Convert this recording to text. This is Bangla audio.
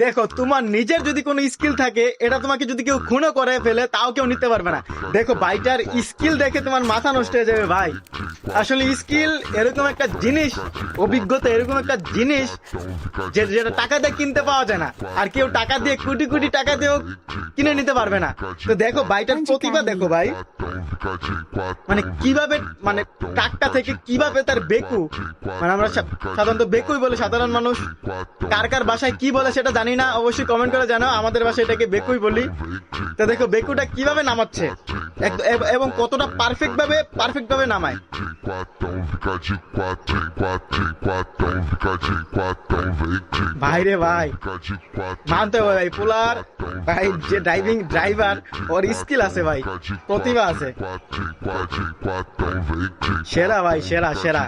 দেখো তোমার নিজের যদি কোনো স্কিল থাকে, এটা তোমাকে যদি কেউ খুনও করে ফেলে তাও কেউ নিতে পারবে না। দেখো বাইটার স্কিল দেখে তোমার মাথা নষ্ট হয়ে যাবে ভাই। আসলে স্কিল এরকম একটা জিনিস, অভিজ্ঞতা এরকম একটা জিনিস যেটা টাকা দিয়ে কিনতে পাওয়া যায় না, আর কেউ টাকা দিয়ে কোটি কোটি টাকা দিয়েও কিনে নিতে পারবে না। তো দেখো বাইটার প্রতিভা দেখো ভাই, মানে কিভাবে, মানে টাকটা থেকে কিভাবে তার বেকু, মানে আমরা সাধারণত বেকুই বলে সাধারণ মানুষ, কার কার বাসায় কি বলে সেটা জানি না, অবশ্যই কমেন্ট করে জানাও। আমাদের বাসায় এটাকে বেকুই বলি। তো দেখো বেকুটা কিভাবে নামাচ্ছে এবং কতটা পারফেক্ট ভাবে নামায়। ভাই রে ভাই, মানতে হবে ভাই, পোলার ভাই যে ড্রাইভার, ওর স্কিল আছে ভাই, প্রতিভা আছে। সেরা ভাই, সেরা সেরা।